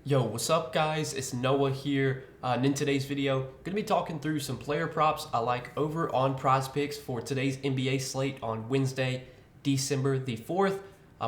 Yo, what's up guys? It's Noah here, and in today's video, going to be talking through some player props I like over on Prizepicks for today's NBA slate on Wednesday, December the 4th.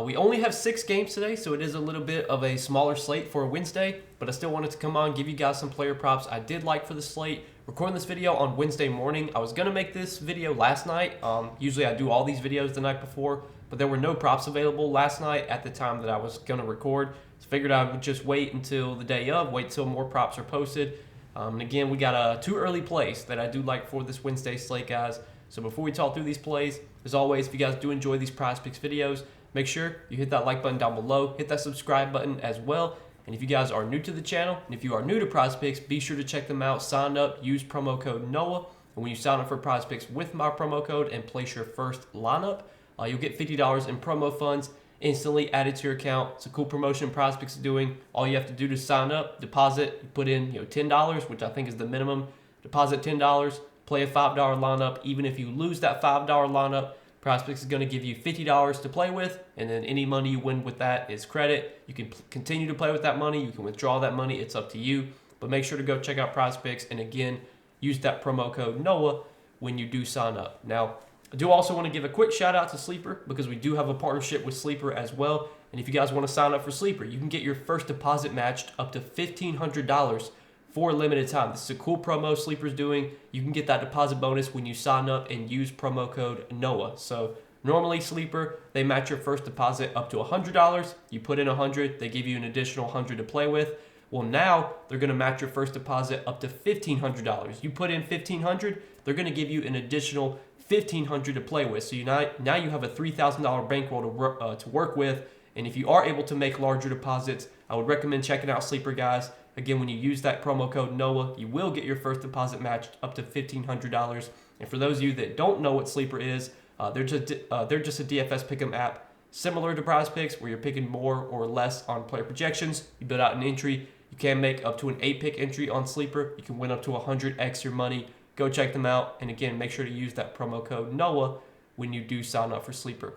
We only have 6 games today, so it is a little bit of a smaller slate for a Wednesday, but I still wanted to come on, give you guys some player props I did like for the slate. Recording this video on Wednesday morning. I was going to make this video last night. Usually I do all these videos the night before, but there were no props available last night at the time that I was going to record. So figured I would just wait until the day of, wait till more props are posted. And again, we got 2 early plays that I do like for this Wednesday slate, guys. So before we talk through these plays, as always, if you guys do enjoy these Prizepicks videos, make sure you hit that like button down below, hit that subscribe button as well. And if you guys are new to the channel, and if you are new to Prizepicks, be sure to check them out. Sign up, use promo code NOAH. And when you sign up for Prizepicks with my promo code and place your first lineup, you'll get $50 in promo funds instantly added to your account. It's a cool promotion Prizepicks is doing. All you have to do to sign up, deposit, you put in $10, which I think is the minimum. Deposit $10, play a $5 lineup. Even if you lose that $5 lineup, Prizepicks is going to give you $50 to play with, and then any money you win with that is credit. You can continue to play with that money. You can withdraw that money. It's up to you. But make sure to go check out Prizepicks, and again, use that promo code NOAH when you do sign up. Now, I do also want to give a quick shout out to Sleeper because we do have a partnership with Sleeper as well. And if you guys want to sign up for Sleeper, you can get your first deposit matched up to $1,500 for a limited time. This is a cool promo Sleeper's doing. You can get that deposit bonus when you sign up and use promo code NOAH. So normally Sleeper, they match your first deposit up to $100. You put in $100, they give you an additional $100 to play with. Well, now they're going to match your first deposit up to $1,500. You put in $1,500, they're going to give you an additional $1,500 to play with. So now you have a $3,000 bankroll to work with. And if you are able to make larger deposits, I would recommend checking out Sleeper, guys. Again, when you use that promo code NOAH, you will get your first deposit matched up to $1,500. And for those of you that don't know what Sleeper is, they're just a DFS pick'em app similar to Prizepicks, where you're picking more or less on player projections. You build out an entry. You can make up to an 8-pick entry on Sleeper. You can win up to 100x your money. Go check them out. And again, make sure to use that promo code NOAH when you do sign up for Sleeper.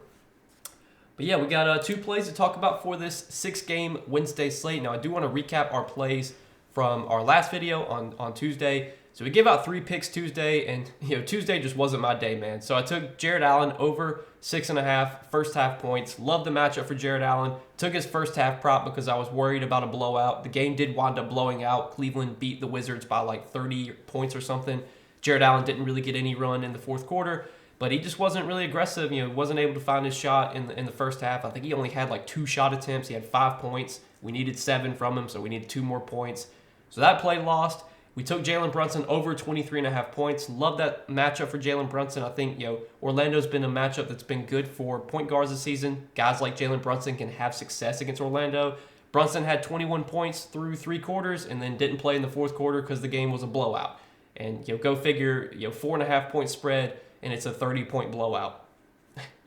But yeah, we got 2 plays to talk about for this 6-game Wednesday slate. Now, I do want to recap our plays from our last video on Tuesday. So we gave out 3 picks Tuesday, and Tuesday just wasn't my day, man. So I took Jared Allen over 6.5 first half points. Loved the matchup for Jared Allen. Took his first half prop because I was worried about a blowout. The game did wind up blowing out. Cleveland beat the Wizards by like 30 points or something. Jared Allen didn't really get any run in the fourth quarter, but he just wasn't really aggressive. Wasn't able to find his shot in the first half. I think he only had like 2 shot attempts. He had 5 points. We needed 7 from him, so we needed 2 more points. So that play lost. We took Jalen Brunson over 23.5 points. Love that matchup for Jalen Brunson. I think Orlando's been a matchup that's been good for point guards this season. Guys like Jalen Brunson can have success against Orlando. Brunson had 21 points through 3 quarters and then didn't play in the fourth quarter because the game was a blowout. And go figure, 4.5 point spread, and it's a 30-point blowout.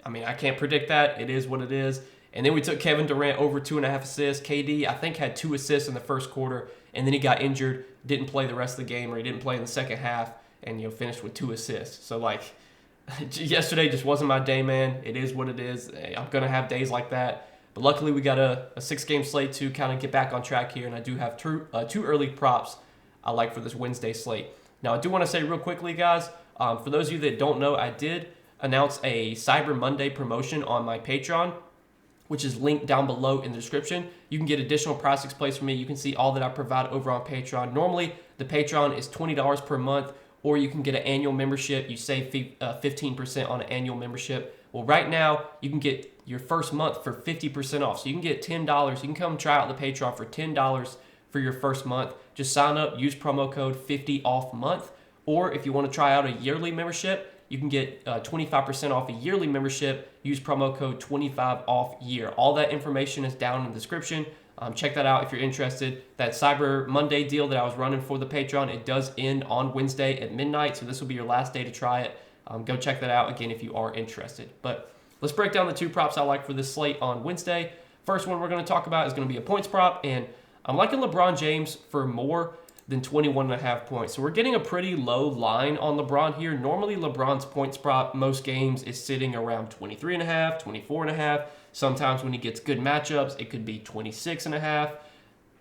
I mean, I can't predict that. It is what it is. And then we took Kevin Durant over 2.5 assists. KD, I think, had 2 assists in the first quarter, and then he got injured, didn't play the rest of the game, or he didn't play in the second half, and finished with 2 assists. So yesterday just wasn't my day, man. It is what it is. I'm gonna have days like that. But luckily, we got a 6-game slate to kind of get back on track here, and I do have 2 early props I like for this Wednesday slate. Now, I do want to say real quickly, guys, for those of you that don't know, I did announce a Cyber Monday promotion on my Patreon, which is linked down below in the description. You can get additional Prizepicks plays from me. You can see all that I provide over on Patreon. Normally, the Patreon is $20 per month, or you can get an annual membership. You save 15% on an annual membership. Well, right now, you can get your first month for 50% off. So you can get $10. You can come try out the Patreon for $10 for your first month. Just sign up, use promo code 50OFF-month. Or if you want to try out a yearly membership, you can get 25% off a yearly membership. Use promo code 25OFF-year. All that information is down in the description. Check that out if you're interested. That Cyber Monday deal that I was running for the Patreon, it does end on Wednesday at midnight, so this will be your last day to try it. Go check that out again if you are interested. But let's break down the 2 props I like for this slate on Wednesday. First one we're going to talk about is going to be a points prop, and I'm liking LeBron James for more than 21.5 points. So we're getting a pretty low line on LeBron here. Normally, LeBron's points prop most games is sitting around 23.5, 24.5. Sometimes when he gets good matchups, it could be 26.5.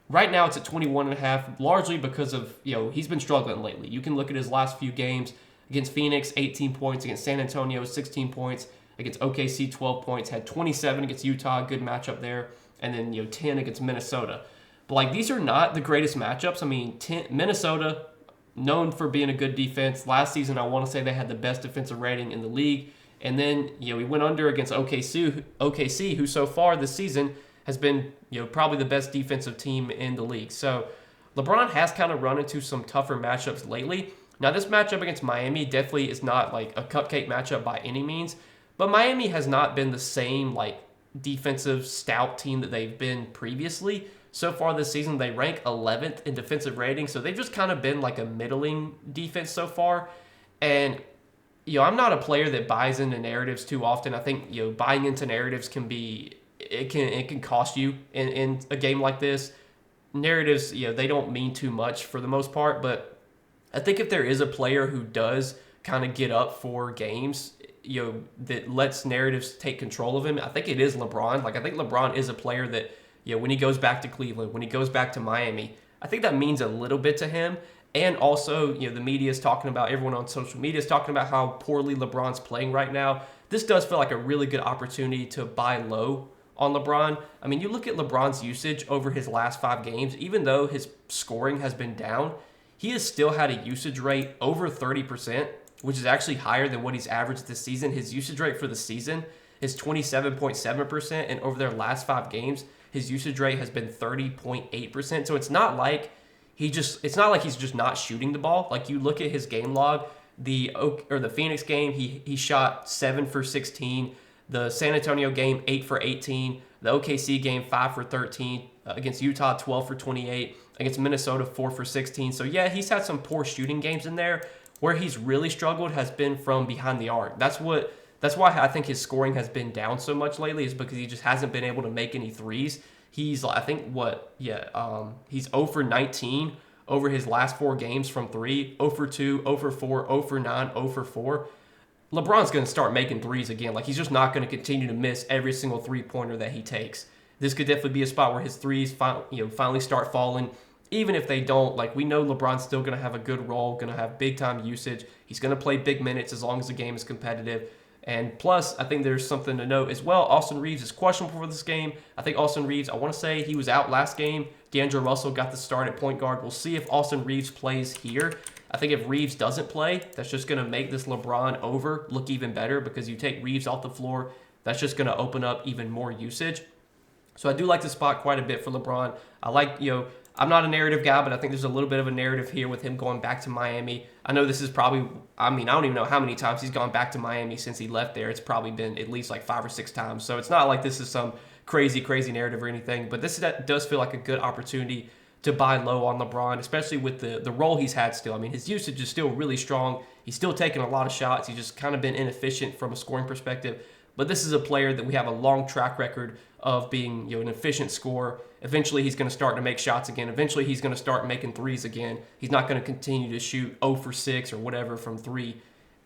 Right now it's at 21.5, largely because of, he's been struggling lately. You can look at his last few games. Against Phoenix, 18 points. Against San Antonio, 16 points. Against OKC, 12 points. Had 27 against Utah, good matchup there. And then, 10 against Minnesota. But, these are not the greatest matchups. I mean, Minnesota, known for being a good defense. Last season, I want to say they had the best defensive rating in the league. And then, he went under against OKC, who so far this season has been, probably the best defensive team in the league. So, LeBron has kind of run into some tougher matchups lately. Now, this matchup against Miami definitely is not a cupcake matchup by any means, but Miami has not been the same defensive stout team that they've been previously. So far this season, they rank 11th in defensive rating, so they've just kind of been a middling defense so far. And I'm not a player that buys into narratives too often. I think buying into narratives can cost you in a game like this. Narratives, they don't mean too much for the most part, but I think if there is a player who does kind of get up for games, that lets narratives take control of him, I think it is LeBron. I think LeBron is a player that, when he goes back to Cleveland, when he goes back to Miami, I think that means a little bit to him. And also, the media is talking about, everyone on social media is talking about how poorly LeBron's playing right now. This does feel like a really good opportunity to buy low on LeBron. I mean, you look at LeBron's usage over his last 5 games, even though his scoring has been down, he has still had a usage rate over 30%, which is actually higher than what he's averaged this season. His usage rate for the season is 27.7%, and over their last 5 games, his usage rate has been 30.8%. So it's not like he's just not shooting the ball. You look at his game log, the Phoenix game, he shot 7 for 16. The San Antonio game, 8 for 18. The OKC game, 5 for 13. Against Utah, 12 for 28. Against Minnesota, 4 for 16. So, yeah, he's had some poor shooting games in there. Where he's really struggled has been from behind the arc. That's why I think his scoring has been down so much lately, is because he just hasn't been able to make any threes. He's, he's 0 for 19 over his last 4 games from 3. 0 for 2, 0 for 4, 0 for 9, 0 for 4. LeBron's going to start making threes again. He's just not going to continue to miss every single three-pointer that he takes. This could definitely be a spot where his threes finally start falling. Even if they don't, we know LeBron's still going to have a good role, going to have big-time usage. He's going to play big minutes as long as the game is competitive. And plus, I think there's something to note as well. Austin Reeves is questionable for this game. I think Austin Reeves, I want to say he was out last game. D'Angelo Russell got the start at point guard. We'll see if Austin Reeves plays here. I think if Reeves doesn't play, that's just going to make this LeBron over look even better, because you take Reeves off the floor, that's just going to open up even more usage. So I do like the spot quite a bit for LeBron. I like, I'm not a narrative guy, but I think there's a little bit of a narrative here with him going back to Miami. I know this is probably, I don't even know how many times he's gone back to Miami since he left there. It's probably been at least 5 or 6 times. So it's not like this is some crazy narrative or anything, but that does feel like a good opportunity to buy low on LeBron, especially with the role he's had still. I mean, his usage is still really strong. He's still taking a lot of shots. He's just kind of been inefficient from a scoring perspective. But this is a player that we have a long track record of being, an efficient scorer. Eventually, he's going to start to make shots again. Eventually, he's going to start making threes again. He's not going to continue to shoot 0 for 6 or whatever from 3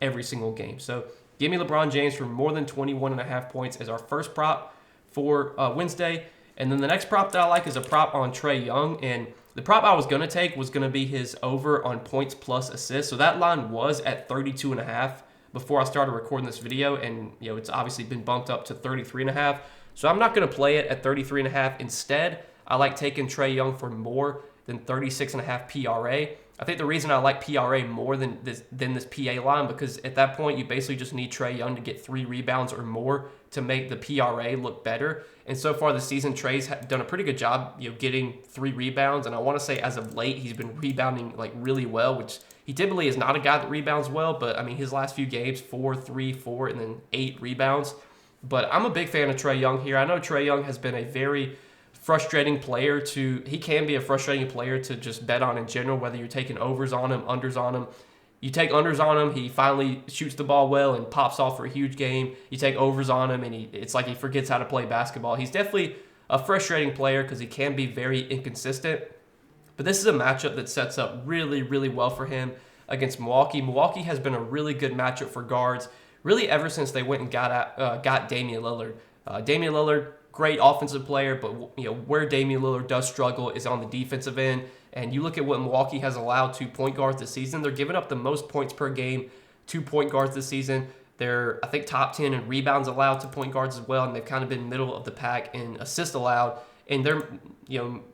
every single game. So give me LeBron James for more than 21.5 points as our first prop for Wednesday. And then the next prop that I like is a prop on Trae Young. And the prop I was going to take was going to be his over on points plus assists. So that line was at 32.5 before I started recording this video. And, it's obviously been bumped up to 33.5. So I'm not going to play it at 33.5. Instead, I like taking Trae Young for more than 36.5 PRA. I think the reason I like PRA more than this PA line, because at that point, you basically just need Trae Young to get 3 rebounds or more to make the PRA look better. And so far this season, Trae's done a pretty good job, getting 3 rebounds. And I want to say as of late, he's been rebounding really well, which he typically is not a guy that rebounds well. But I mean, his last few games, 4, 3, 4, and then 8 rebounds. But I'm a big fan of Trae Young here. I know Trae Young has been a very frustrating player he can be a frustrating player to just bet on in general, whether you're taking overs on him, unders on him. You take unders on him, he finally shoots the ball well and pops off for a huge game. You take overs on him, and it's like he forgets how to play basketball. He's definitely a frustrating player because he can be very inconsistent. But this is a matchup that sets up really, really well for him against Milwaukee. Milwaukee has been a really good matchup for guards, really ever since they went and got Damian Lillard. Damian Lillard, great offensive player, but where Damian Lillard does struggle is on the defensive end. And you look at what Milwaukee has allowed to point guards this season. They're giving up the most points per game to point guards this season. They're, I think, top 10 in rebounds allowed to point guards as well, and they've kind of been middle of the pack in assists allowed. And their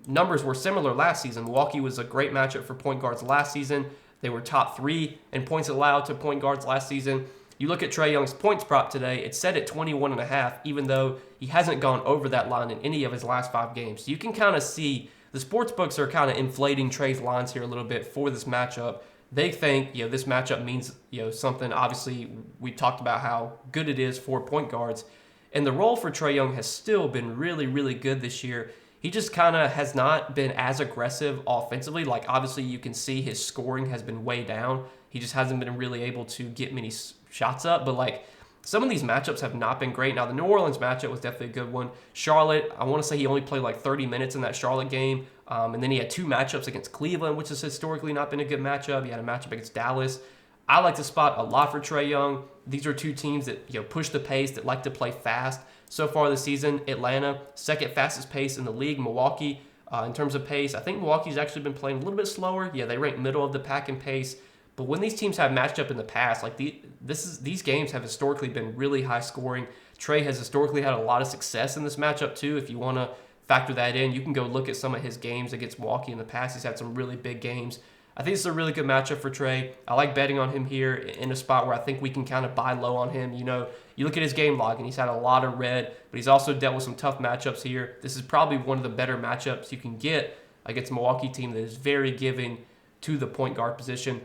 numbers were similar last season. Milwaukee was a great matchup for point guards last season. They were top 3 in points allowed to point guards last season. You look at Trae Young's points prop today, it's set at 21.5, even though he hasn't gone over that line in any of his last 5 games. So you can kind of see the sports books are kind of inflating Trae's lines here a little bit for this matchup. They think this matchup means something. Obviously, we talked about how good it is for point guards. And the role for Trae Young has still been really, really good this year. He just kind of has not been as aggressive offensively. Like, obviously, you can see his scoring has been way down. He just hasn't been really able to get many shots up. But, like, some of these matchups have not been great. Now, the New Orleans matchup was definitely a good one. Charlotte, I want to say he only played like 30 minutes in that Charlotte game. And then he had 2 matchups against Cleveland, which has historically not been a good matchup. He had a matchup against Dallas. I like to spot a lot for Trae Young. These are 2 teams that push the pace, that like to play fast. So far this season, Atlanta, second fastest pace in the league. Milwaukee, in terms of pace, I think Milwaukee's actually been playing a little bit slower. Yeah, they rank middle of the pack in pace. But when these teams have matched up in the past, like these games have historically been really high scoring. Trae has historically had a lot of success in this matchup too. If you want to factor that in, you can go look at some of his games against Milwaukee in the past. He's had some really big games. I think it's a really good matchup for Trae. I like betting on him here in a spot where I think we can kind of buy low on him. You look at his game log, and he's had a lot of red, but he's also dealt with some tough matchups here. This is probably one of the better matchups you can get against a Milwaukee team that is very giving to the point guard position.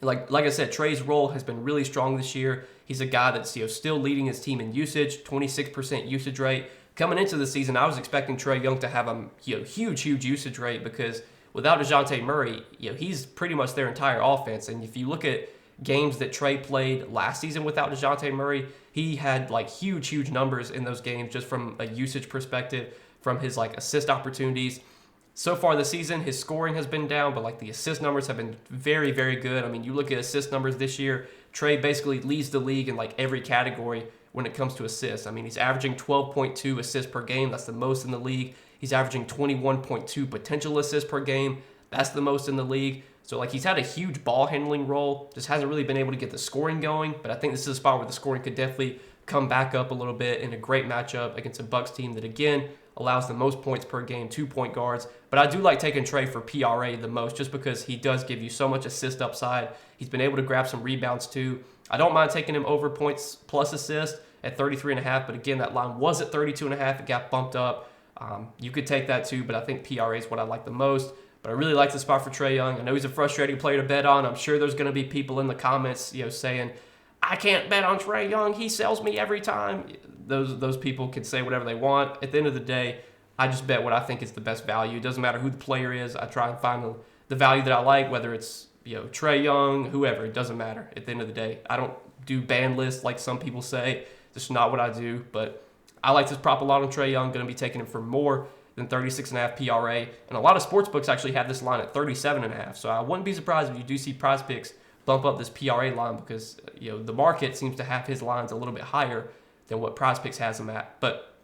Like I said, Trae's role has been really strong this year. He's a guy that's still leading his team in usage, 26% usage rate. Coming into the season, I was expecting Trae Young to have a huge usage rate because without DeJounte Murray, he's pretty much their entire offense. And if you look at games that Trae played last season without DeJounte Murray, he had like huge numbers in those games just from a usage perspective, from his like assist opportunities. So far this season, his scoring has been down, but like the assist numbers have been very, very good. I mean, you look at assist numbers this year, Trae basically leads the league in like every category when it comes to assists. I mean, he's averaging 12.2 assists per game. That's the most in the league. He's averaging 21.2 potential assists per game. That's the most in the league. So like he's had a huge ball handling role, just hasn't really been able to get the scoring going. But I think this is a spot where the scoring could definitely come back up a little bit in a great matchup against a Bucks team that, again, allows the most points per game to point guards. But I do like taking Trae for PRA the most just because he does give you so much assist upside. He's been able to grab some rebounds too. I don't mind taking him over points plus assist at 33.5, but again, that line was at 32.5. It got bumped up. You could take that too, but I think PRA is what I like the most. But I really like the spot for Trae Young. I know he's a frustrating player to bet on. I'm sure there's going to be people in the comments, saying, I can't bet on Trae Young. He sells me every time. Those people can say whatever they want. At the end of the day, I just bet what I think is the best value. It doesn't matter who the player is. I try and find the value that I like, whether it's Trae Young, whoever. It doesn't matter. At the end of the day, I don't do ban lists like some people say. That's not what I do. But I like to prop a lot on Trae Young. Going to be taking him for more than 36.5 PRA. And a lot of sports books actually have this line at 37.5. So I wouldn't be surprised if you do see Prizepicks bump up this PRA line because the market seems to have his lines a little bit higher than what Prizepicks has them at. But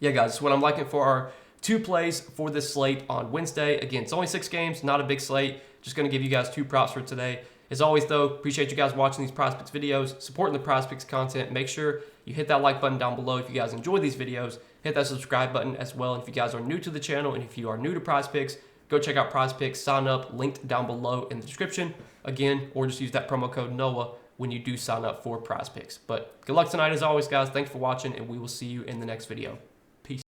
yeah, guys, that's what I'm liking for our 2 plays for this slate on Wednesday. Again, it's only 6 games, not a big slate. Just going to give you guys 2 props for today. As always, though, appreciate you guys watching these Prizepicks videos, supporting the Prizepicks content. Make sure you hit that like button down below if you guys enjoy these videos. Hit that subscribe button as well. And if you guys are new to the channel and if you are new to Prizepicks, go check out Prizepicks. Sign up, linked down below in the description. Again, or just use that promo code NOAH when you do sign up for Prizepicks. But good luck tonight as always, guys. Thanks for watching, and we will see you in the next video.